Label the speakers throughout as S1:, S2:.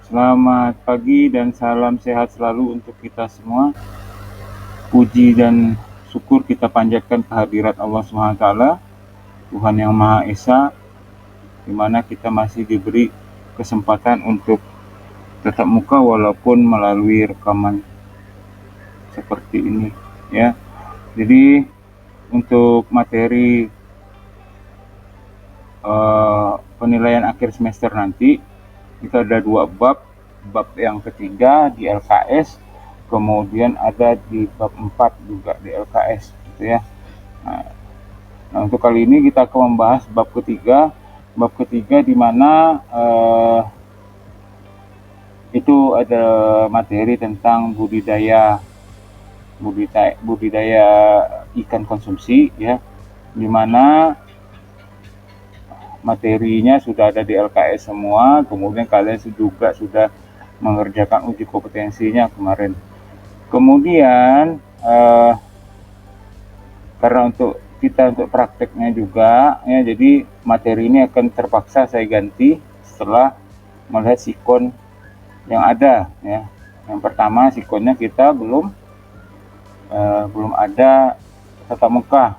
S1: Selamat pagi dan salam sehat selalu untuk kita semua. Puji dan syukur kita panjatkan kehadirat Allah SWT, Tuhan yang Maha Esa, di mana kita masih diberi kesempatan untuk tetap muka walaupun melalui rekaman seperti ini, ya. Jadi untuk materi penilaian akhir semester nanti kita ada 2 bab. Bab yang ketiga di LKS, kemudian ada di bab 4 juga di LKS, gitu ya. Nah, untuk kali ini kita akan membahas bab ketiga. Bab ketiga di mana itu ada materi tentang budidaya ikan konsumsi, ya, di mana materinya sudah ada di LKS semua. Kemudian kalian juga sudah mengerjakan uji kompetensinya kemarin. Kemudian karena untuk prakteknya juga, ya, jadi materi ini akan terpaksa saya ganti setelah melihat sikon yang ada, ya. Yang pertama, sikonnya kita belum ada tatap muka,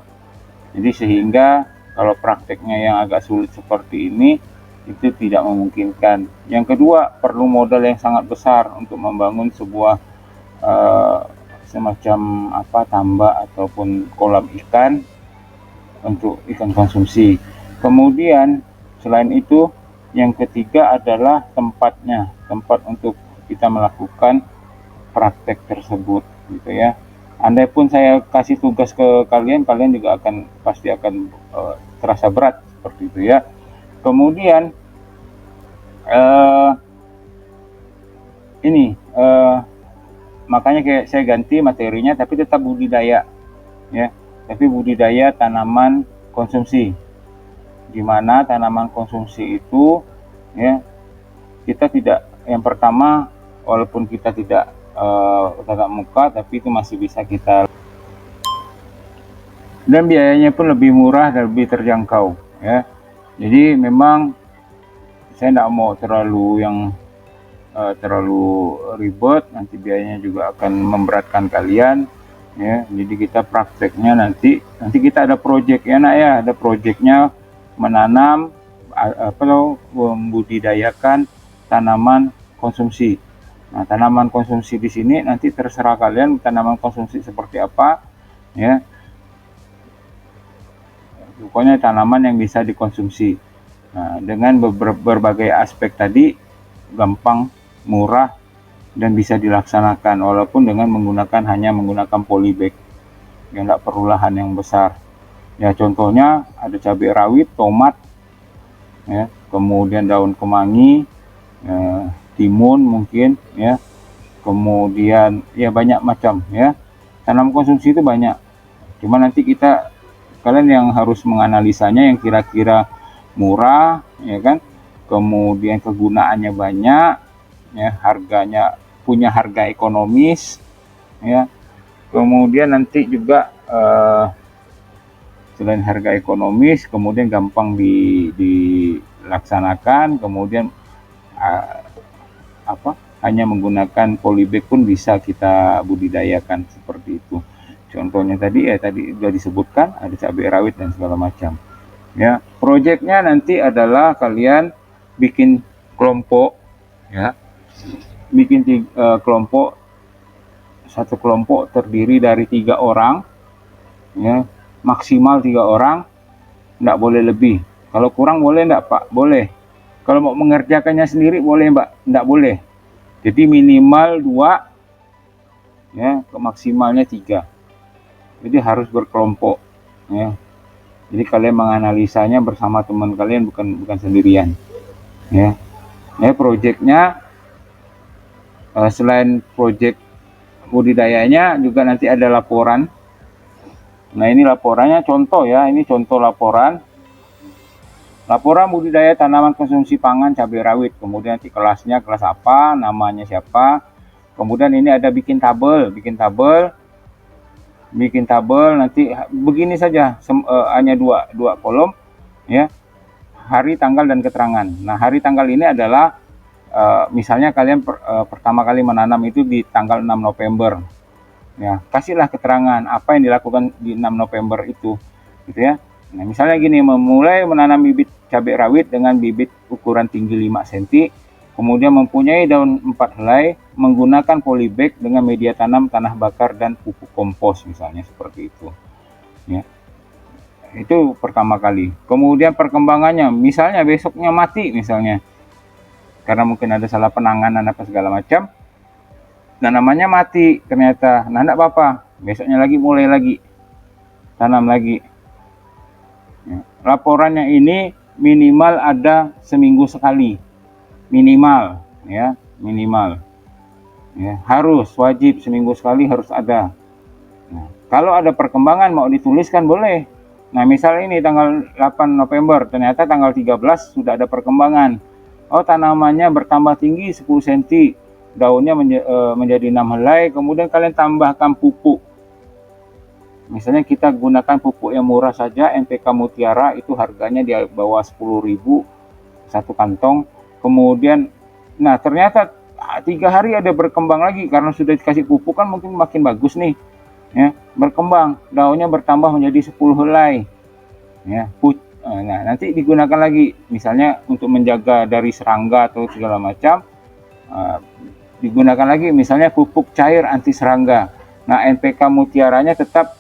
S1: jadi sehingga kalau prakteknya yang agak sulit seperti ini itu tidak memungkinkan. Yang kedua, perlu modal yang sangat besar untuk membangun sebuah semacam tambak ataupun kolam ikan untuk ikan konsumsi. Kemudian selain itu, yang ketiga adalah tempatnya, tempat untuk kita melakukan praktek tersebut, gitu ya. Andai pun saya kasih tugas ke kalian juga pasti akan terasa berat seperti itu, ya. Kemudian makanya kayak saya ganti materinya, tapi tetap budidaya, ya, tapi budidaya tanaman konsumsi, di mana tanaman konsumsi itu, ya, kita tidak, yang pertama, walaupun kita tidak tatap muka, tapi itu masih bisa kita, dan biayanya pun lebih murah dan lebih terjangkau, ya. Jadi memang saya tidak mau terlalu ribet, nanti biayanya juga akan memberatkan kalian, ya. Jadi kita prakteknya nanti kita ada proyek, ya nak, ya, ada proyeknya menanam atau membudidayakan tanaman konsumsi. Nah, tanaman konsumsi di sini nanti terserah kalian tanaman konsumsi seperti apa, ya. Pokoknya tanaman yang bisa dikonsumsi. Nah, dengan berbagai aspek tadi, gampang, murah, dan bisa dilaksanakan walaupun dengan hanya menggunakan polybag yang tidak perlu lahan yang besar. Ya, contohnya ada cabai rawit, tomat, ya, kemudian daun kemangi, timun mungkin, ya, kemudian ya banyak macam, ya, tanam konsumsi itu banyak. Cuma nanti kalian yang harus menganalisanya yang kira-kira murah, ya kan, kemudian kegunaannya banyak, ya, harganya punya harga ekonomis, ya, kemudian nanti juga selain harga ekonomis, kemudian gampang dilaksanakan, kemudian hanya menggunakan polybag pun bisa kita budidayakan seperti itu. Contohnya tadi sudah disebutkan, ada cabai rawit dan segala macam, ya. Proyeknya nanti adalah kalian bikin kelompok, ya, kelompok, satu kelompok terdiri dari 3 orang, ya, maksimal 3 orang, tidak boleh lebih. Kalau kurang boleh enggak, Pak? Boleh. Kalau mau mengerjakannya sendiri boleh, Mbak? Enggak boleh. Jadi minimal 2, ya, maksimalnya 3. Jadi harus berkelompok, ya. Jadi kalian menganalisanya bersama teman kalian, bukan sendirian, ya. Ya, proyeknya selain proyek budidayanya juga nanti ada laporan. Nah, ini laporannya contoh, ya, ini contoh laporan budidaya tanaman konsumsi pangan cabai rawit. Kemudian nanti kelasnya kelas apa, namanya siapa. Kemudian ini ada bikin tabel nanti begini saja, hanya dua kolom, ya, hari, tanggal, dan keterangan. Nah, hari tanggal ini adalah misalnya kalian pertama kali menanam itu di tanggal 6 November. Ya, kasihlah keterangan apa yang dilakukan di 6 November itu, gitu ya. Nah, misalnya gini, memulai menanam bibit cabai rawit dengan bibit ukuran tinggi 5 cm, kemudian mempunyai daun 4 helai, menggunakan polybag dengan media tanam tanah bakar dan pupuk kompos, misalnya seperti itu. Ya, itu pertama kali. Kemudian perkembangannya, misalnya besoknya mati, misalnya karena mungkin ada salah penanganan apa segala macam, nah namanya mati ternyata, nah enggak apa-apa, besoknya lagi mulai lagi tanam lagi. Ya. Laporannya ini minimal ada seminggu sekali, minimal ya, minimal ya, harus wajib seminggu sekali harus ada. Nah, kalau ada perkembangan mau dituliskan boleh. Nah, misal ini tanggal 8 November, ternyata tanggal 13 sudah ada perkembangan. Oh, tanamannya bertambah tinggi 10 cm, daunnya menjadi 6 helai, kemudian kalian tambahkan pupuk. Misalnya kita gunakan pupuk yang murah saja, NPK Mutiara, itu harganya di bawah 10.000 satu kantong. Kemudian, nah ternyata 3 hari ada berkembang lagi, karena sudah dikasih pupuk kan mungkin makin bagus nih. Ya, berkembang, daunnya bertambah menjadi 10 helai. Ya, nah nanti digunakan lagi, misalnya untuk menjaga dari serangga atau segala macam, digunakan lagi misalnya pupuk cair anti serangga. Nah, NPK Mutiaranya tetap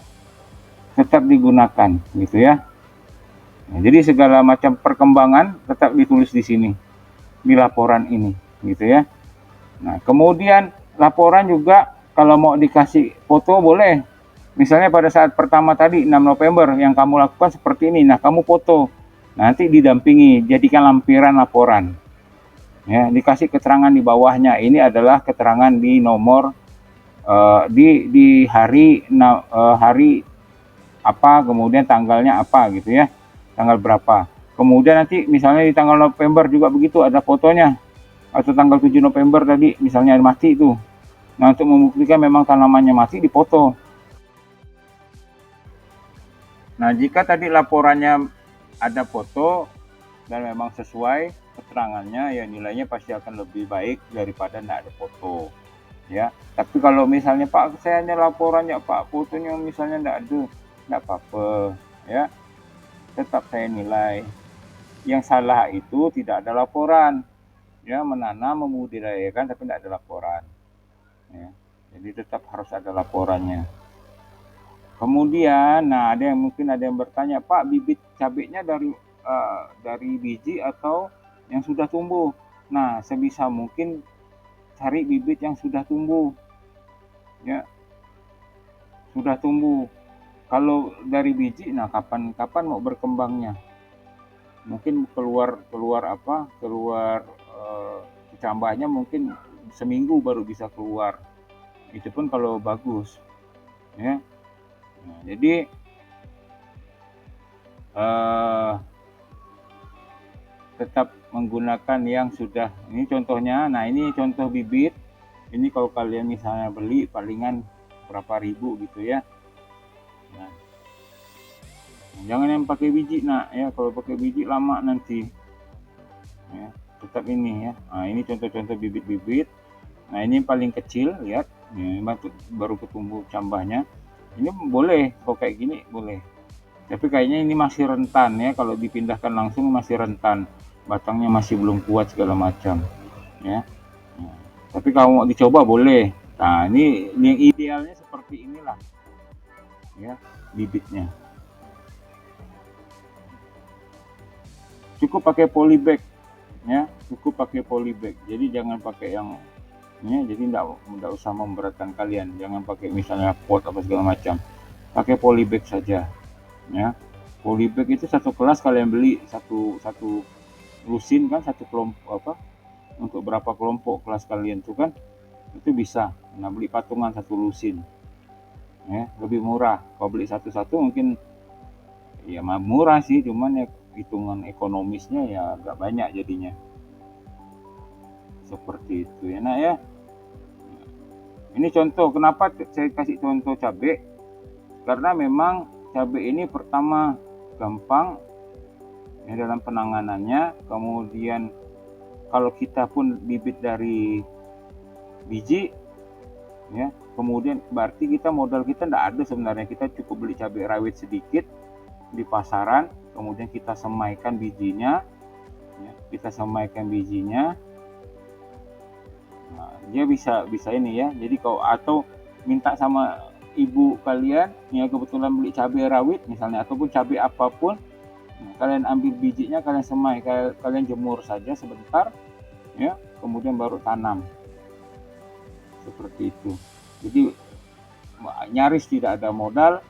S1: digunakan, gitu ya. Nah, jadi segala macam perkembangan tetap ditulis di sini, di laporan ini, gitu ya. Nah, kemudian laporan juga kalau mau dikasih foto boleh. Misalnya pada saat pertama tadi 6 November yang kamu lakukan seperti ini, nah kamu foto, nanti didampingi, jadikan lampiran laporan. Ya, dikasih keterangan di bawahnya. Ini adalah keterangan di nomor di hari hari apa, kemudian tanggalnya apa, gitu ya, tanggal berapa. Kemudian nanti misalnya di tanggal November juga begitu, ada fotonya, atau tanggal 7 November tadi misalnya mati itu. Nah, untuk membuktikan memang tanamannya mati, dipoto. Nah, jika tadi laporannya ada foto dan memang sesuai keterangannya, ya nilainya pasti akan lebih baik daripada tidak ada foto. Ya, tapi kalau misalnya Pak, saya hanya laporannya Pak, fotonya misalnya tidak ada, tidak apa-apa, ya, tetap saya nilai. Yang salah itu tidak ada laporan, ya, menanam membudidayakan tapi tidak ada laporan. Ya, jadi tetap harus ada laporannya. Kemudian, nah ada yang mungkin ada yang bertanya, Pak, bibit cabenya dari biji atau yang sudah tumbuh? Nah, sebisa mungkin cari bibit yang sudah tumbuh, ya, sudah tumbuh. Kalau dari biji, nah kapan mau berkembangnya? Mungkin keluar kecambahnya mungkin seminggu baru bisa keluar. Itu pun kalau bagus, ya. Nah, jadi tetap menggunakan yang sudah, ini contohnya. Nah, ini contoh bibit. Ini kalau kalian misalnya beli palingan berapa ribu gitu ya. Nah, jangan yang pakai biji, nah ya, kalau pakai biji lama nanti. Ya, tetap ini ya. Nah, ini contoh-contoh bibit-bibit. Nah, ini paling kecil, lihat. Ini baru ketumbuh cambahnya. Ini boleh, kalau kayak gini boleh. Tapi kayaknya ini masih rentan ya, kalau dipindahkan langsung masih rentan. Batangnya masih belum kuat segala macam. Ya. Nah, tapi kalau mau dicoba boleh. Nah, ini yang idealnya seperti inilah ya bibitnya. Cukup pakai polybag ya, cukup pakai polybag. Jadi jangan pakai yang ya, jadi enggak usah memberatkan kalian. Jangan pakai misalnya pot apa segala macam. Pakai polybag saja ya. Polybag itu satu kelas kalian beli satu lusin kan, satu kelompok apa, untuk berapa kelompok kelas kalian tuh kan, itu bisa. Nah, beli patungan satu lusin ya, lebih murah. Kalau beli satu-satu mungkin ya murah sih, cuman ya hitungan ekonomisnya ya agak banyak jadinya, seperti itu ya. Nah ya, ini contoh kenapa saya kasih contoh cabai, karena memang cabai ini pertama gampang ya dalam penanganannya, kemudian kalau kita pun bibit dari biji, ya, kemudian berarti modal kita tidak ada sebenarnya. Kita cukup beli cabai rawit sedikit di pasaran, kemudian kita semaikan bijinya, ya, nah, dia bisa ini ya. Jadi atau minta sama ibu kalian, ya, kebetulan beli cabai rawit misalnya, ataupun cabai apapun, nah, kalian ambil bijinya, kalian semai, kalian jemur saja sebentar, ya, kemudian baru tanam, seperti itu. Jadi nyaris tidak ada modal,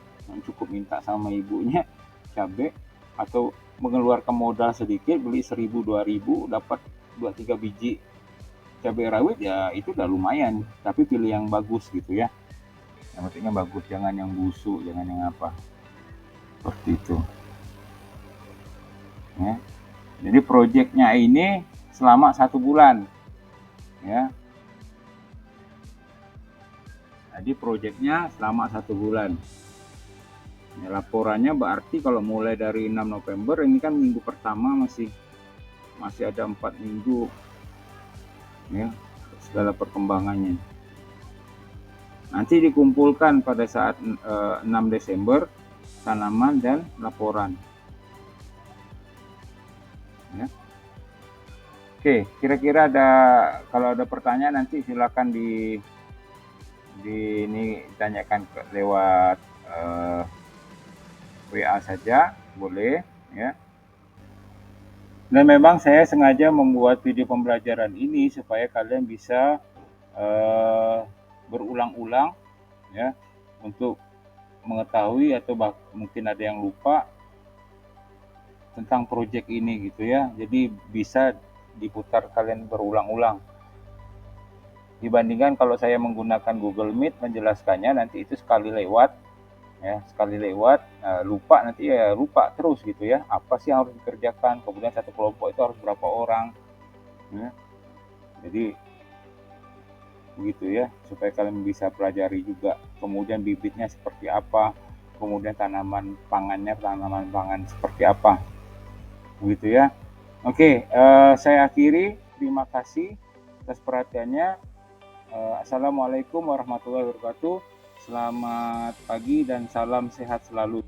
S1: cukup minta sama ibunya cabai, atau mengeluarkan modal sedikit, beli 1.000-2.000, dapat 2-3 biji cabai rawit, ya itu udah lumayan. Tapi pilih yang bagus gitu ya, yang pentingnya bagus, jangan yang busuk, jangan yang apa, seperti itu ya. Jadi proyeknya ini selama 1 bulan ya. Jadi proyeknya selama 1 bulan ya. Laporannya berarti kalau mulai dari 6 November, ini kan minggu pertama, masih ada 4 minggu ya, segala perkembangannya. Nanti dikumpulkan pada saat 6 Desember tanaman dan laporan ya. Oke, kira-kira kalau ada pertanyaan nanti silakan ini tanyakan lewat WA saja, boleh ya. Dan memang saya sengaja membuat video pembelajaran ini supaya kalian bisa berulang-ulang ya, untuk mengetahui atau mungkin ada yang lupa tentang proyek ini gitu ya. Jadi bisa diputar kalian berulang-ulang. Dibandingkan kalau saya menggunakan Google Meet menjelaskannya, nanti itu sekali lewat ya, lupa, nanti ya lupa terus gitu ya, apa sih yang harus dikerjakan, kemudian satu kelompok itu harus berapa orang ya. Jadi begitu ya, supaya kalian bisa pelajari juga, kemudian bibitnya seperti apa, kemudian tanaman pangan seperti apa, begitu ya. Oke, saya akhiri, terima kasih atas perhatiannya. Assalamualaikum warahmatullahi wabarakatuh. Selamat pagi dan salam sehat selalu.